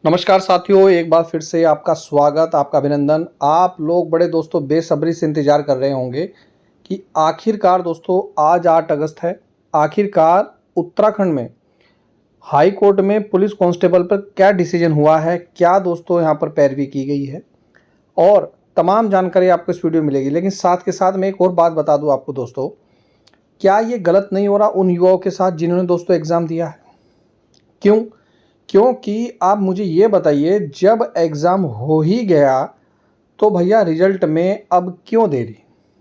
नमस्कार साथियों, एक बार फिर से आपका स्वागत, आपका अभिनंदन। आप लोग बड़े दोस्तों बेसब्री से इंतज़ार कर रहे होंगे कि आखिरकार दोस्तों आज 8 अगस्त है। आखिरकार उत्तराखंड में हाई कोर्ट में पुलिस कांस्टेबल पर क्या डिसीजन हुआ है, क्या दोस्तों यहाँ पर पैरवी की गई है और तमाम जानकारी आपको इस वीडियो में मिलेगी। लेकिन साथ के साथ मैं एक और बात बता दूँ आपको दोस्तों, क्या ये गलत नहीं हो रहा उन युवाओं के साथ जिन्होंने दोस्तों एग्ज़ाम दिया है? क्यों? क्योंकि आप मुझे ये बताइए, जब एग्ज़ाम हो ही गया तो भैया रिजल्ट में अब क्यों देरी?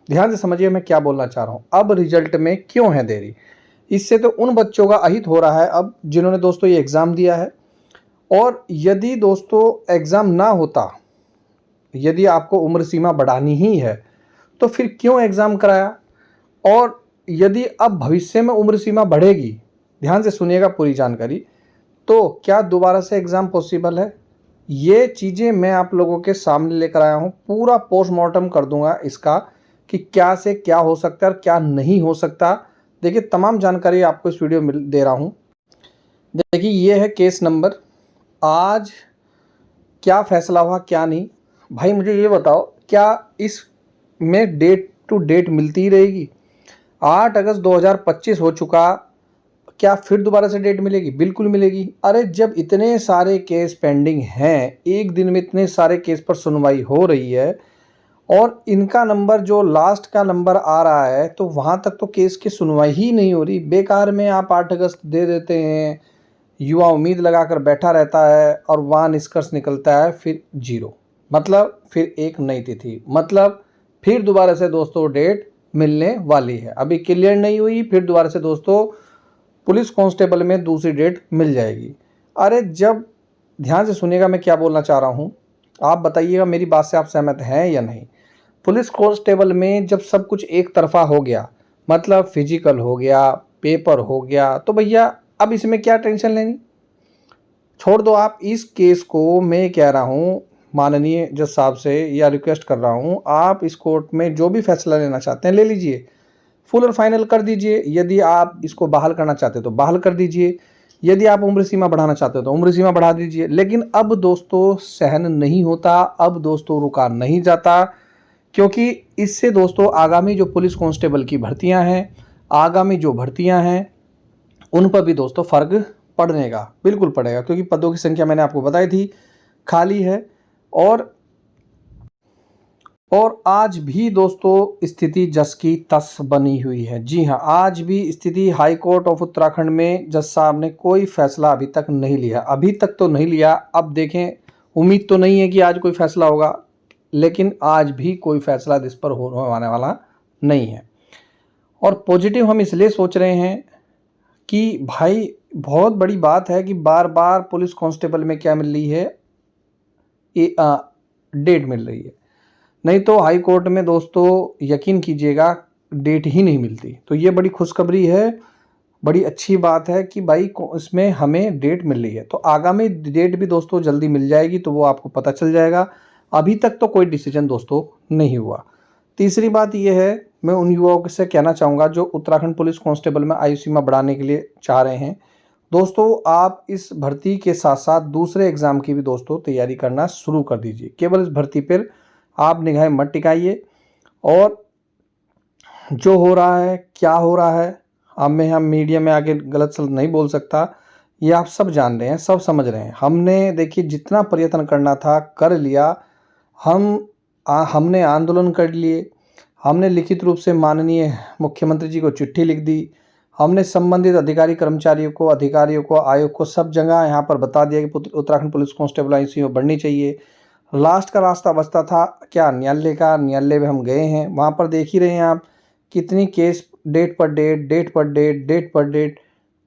ध्यान से समझिए मैं क्या बोलना चाह रहा हूँ। अब रिजल्ट में क्यों है देरी? इससे तो उन बच्चों का अहित हो रहा है अब जिन्होंने दोस्तों ये एग्ज़ाम दिया है। और यदि दोस्तों एग्ज़ाम ना होता, यदि आपको उम्र सीमा बढ़ानी ही है तो फिर क्यों एग्ज़ाम कराया? और यदि अब भविष्य में उम्र सीमा बढ़ेगी, ध्यान से सुनिएगा पूरी जानकारी, तो क्या दोबारा से एग्ज़ाम पॉसिबल है? ये चीज़ें मैं आप लोगों के सामने लेकर आया हूँ। पूरा पोस्टमार्टम कर दूंगा इसका कि क्या से क्या हो सकता है और क्या नहीं हो सकता। देखिए तमाम जानकारी आपको इस वीडियो में दे रहा हूँ। देखिए ये है केस नंबर। आज क्या फ़ैसला हुआ क्या नहीं, भाई मुझे ये बताओ, क्या इसमें डेट टू डेट मिलती ही रहेगी? 8 अगस्त 2025 हो चुका, क्या फिर दोबारा से डेट मिलेगी? बिल्कुल मिलेगी। अरे जब इतने सारे केस पेंडिंग हैं, एक दिन में इतने सारे केस पर सुनवाई हो रही है और इनका नंबर जो लास्ट का नंबर आ रहा है तो वहाँ तक तो केस की सुनवाई ही नहीं हो रही। बेकार में आप 8 अगस्त दे देते हैं, युवा उम्मीद लगाकर बैठा रहता है और वहाँ निष्कर्ष निकलता है फिर जीरो। मतलब फिर एक नई तिथि, मतलब फिर दोबारा से दोस्तों डेट मिलने वाली है। अभी क्लियर नहीं हुई, फिर दोबारा से दोस्तों पुलिस कांस्टेबल में दूसरी डेट मिल जाएगी। अरे जब, ध्यान से सुनिएगा मैं क्या बोलना चाह रहा हूँ, आप बताइएगा मेरी बात से आप सहमत हैं या नहीं। पुलिस कांस्टेबल में जब सब कुछ एक तरफा हो गया, मतलब फिजिकल हो गया, पेपर हो गया, तो भैया अब इसमें क्या टेंशन लेनी, छोड़ दो आप इस केस को। मैं कह रहा हूँ माननीय जज साहब से या रिक्वेस्ट कर रहा हूँ, आप इस कोर्ट में जो भी फैसला लेना चाहते हैं ले लीजिए, फुल और फाइनल कर दीजिए। यदि आप इसको बहाल करना चाहते हो तो बहाल कर दीजिए, यदि आप उम्र सीमा बढ़ाना चाहते हो तो उम्र सीमा बढ़ा दीजिए। लेकिन अब दोस्तों सहन नहीं होता, अब दोस्तों रुका नहीं जाता, क्योंकि इससे दोस्तों आगामी जो पुलिस कांस्टेबल की भर्तियां हैं, आगामी जो भर्तियां हैं उन पर भी दोस्तों फ़र्क पड़ने का बिल्कुल पड़ेगा, क्योंकि पदों की संख्या मैंने आपको बताई थी खाली है। और आज भी दोस्तों स्थिति जस की तस बनी हुई है। जी हाँ, आज भी स्थिति हाई कोर्ट ऑफ उत्तराखंड में जज साहब ने कोई फैसला अभी तक नहीं लिया, अभी तक तो नहीं लिया। अब देखें, उम्मीद तो नहीं है कि आज कोई फैसला होगा, लेकिन आज भी कोई फैसला इस पर होने वाला नहीं है। और पॉजिटिव हम इसलिए सोच रहे हैं कि भाई बहुत बड़ी बात है कि बार बार पुलिस कांस्टेबल में क्या मिल रही है, डेट मिल रही है। नहीं तो हाई कोर्ट में दोस्तों यकीन कीजिएगा डेट ही नहीं मिलती। तो ये बड़ी खुशखबरी है, बड़ी अच्छी बात है कि भाई इसमें हमें डेट मिल रही है। तो आगामी डेट भी दोस्तों जल्दी मिल जाएगी, तो वो आपको पता चल जाएगा। अभी तक तो कोई डिसीजन दोस्तों नहीं हुआ। तीसरी बात यह है, मैं उन युवाओं से कहना चाहूँगा जो उत्तराखंड पुलिस कांस्टेबल में आयु सीमा बढ़ाने के लिए चाह रहे हैं, दोस्तों आप इस भर्ती के साथ साथ दूसरे एग्ज़ाम की भी दोस्तों तैयारी करना शुरू कर दीजिए। केवल इस भर्ती पर आप निगाहें मत टिकाइए। और जो हो रहा है, क्या हो रहा है, हम मीडिया में आके गलत सलत नहीं बोल सकता, ये आप सब जान रहे हैं, सब समझ रहे हैं। हमने देखिए जितना प्रयत्न करना था कर लिया। हमने आंदोलन कर लिए, हमने लिखित रूप से माननीय मुख्यमंत्री जी को चिट्ठी लिख दी, हमने संबंधित अधिकारियों को, आयोग को सब जगह यहाँ पर बता दिया कि उत्तराखंड पुलिस कांस्टेबल आईसीयू बढ़नी चाहिए। लास्ट का रास्ता बचता था क्या, न्यायालय का। न्यायालय में हम गए हैं, वहाँ पर देख ही रहे हैं आप कितनी केस डेट पर डेट, डेट पर डेट, डेट पर डेट।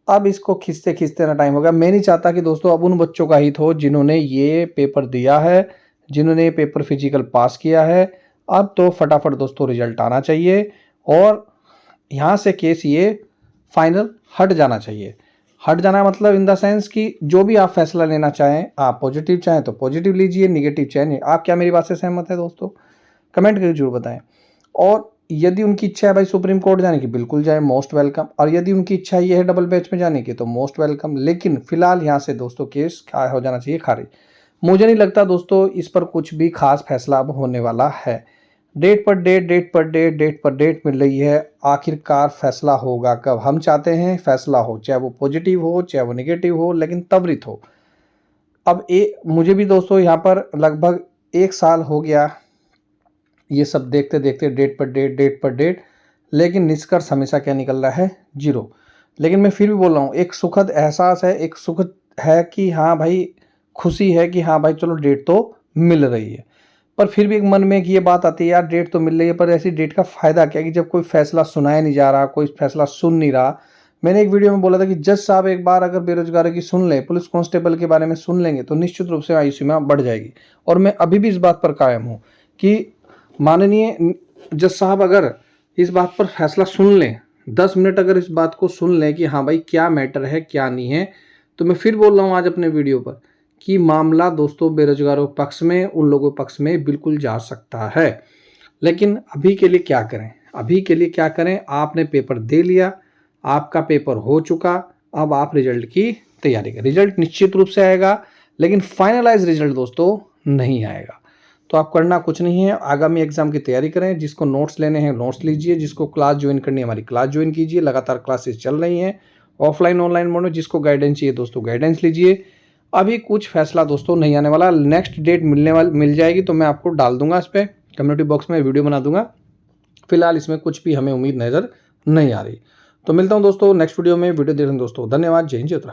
अब इसको खींचते खींचते ना टाइम हो गया। मैं नहीं चाहता कि दोस्तों अब उन बच्चों का हित हो जिन्होंने ये पेपर दिया है, जिन्होंने ये पेपर फिजिकल पास किया है। अब तो फटाफट दोस्तों रिजल्ट आना चाहिए और यहाँ से केस ये फाइनल हट जाना चाहिए। हट जाना मतलब इन द सेंस कि जो भी आप फैसला लेना चाहें, आप पॉजिटिव चाहें तो पॉजिटिव लीजिए, निगेटिव चाहें नहीं। आप क्या मेरी बात से सहमत है दोस्तों? कमेंट करके जरूर बताएं। और यदि उनकी इच्छा है भाई सुप्रीम कोर्ट जाने की, बिल्कुल जाए, मोस्ट वेलकम। और यदि उनकी इच्छा ये है डबल बेंच में जाने की, तो मोस्ट वेलकम। लेकिन फिलहाल यहाँ से दोस्तों केस क्या हो जाना चाहिए, खारिज। मुझे नहीं लगता दोस्तों इस पर कुछ भी खास फैसला अब होने वाला है। डेट पर डेट, डेट पर डेट, डेट पर डेट मिल रही है। आखिरकार फैसला होगा कब? हम चाहते हैं फैसला हो, चाहे वो पॉजिटिव हो चाहे वो नेगेटिव हो, लेकिन त्वरित हो। अब मुझे भी दोस्तों यहाँ पर लगभग 1 साल हो गया ये सब देखते देखते, डेट पर डेट, डेट पर डेट, लेकिन निष्कर्ष हमेशा क्या निकल रहा है, जीरो। लेकिन मैं फिर भी बोल रहा हूँ, एक सुखद एहसास है, एक सुखद है कि हाँ भाई, खुशी है कि हाँ भाई चलो डेट तो मिल रही है। पर फिर भी एक मन में एक ये बात आती है यार, डेट तो मिल रही है पर ऐसी डेट का फ़ायदा क्या, कि जब कोई फैसला सुनाया नहीं जा रहा, कोई फैसला सुन नहीं रहा। मैंने एक वीडियो में बोला था कि जज साहब एक बार अगर बेरोजगारी की सुन ले, पुलिस कांस्टेबल के बारे में सुन लेंगे, तो निश्चित रूप से आयु सीमा बढ़ जाएगी। और मैं अभी भी इस बात पर कायम हूँ कि माननीय जज साहब अगर इस बात पर फैसला सुन लें, 10 मिनट अगर इस बात को सुन लें कि हाँ भाई क्या मैटर है क्या नहीं है, तो मैं फिर बोल रहा हूँ आज अपने वीडियो पर कि मामला दोस्तों बेरोजगारों के पक्ष में, उन लोगों के पक्ष में बिल्कुल जा सकता है। लेकिन अभी के लिए क्या करें, अभी के लिए क्या करें, आपने पेपर दे लिया, आपका पेपर हो चुका, अब आप रिजल्ट की तैयारी करें। रिजल्ट निश्चित रूप से आएगा, लेकिन फाइनलाइज रिजल्ट दोस्तों नहीं आएगा। तो आप करना कुछ नहीं है, आगामी एग्जाम की तैयारी करें। जिसको नोट्स लेने हैं नोट्स लीजिए, जिसको क्लास ज्वाइन करनी है हमारी क्लास ज्वाइन कीजिए, लगातार क्लासेस चल रही हैं ऑफलाइन ऑनलाइन मोड में। जिसको गाइडेंस चाहिए दोस्तों गाइडेंस लीजिए। अभी कुछ फैसला दोस्तों नहीं आने वाला, नेक्स्ट डेट मिल जाएगी तो मैं आपको डाल दूंगा, इस पर कम्युनिटी बॉक्स में वीडियो बना दूंगा। फिलहाल इसमें कुछ भी हमें उम्मीद नज़र नहीं आ रही। तो मिलता हूं दोस्तों नेक्स्ट वीडियो में। वीडियो देखने दोस्तों धन्यवाद। जय हिंद, जय उत्तराखंड।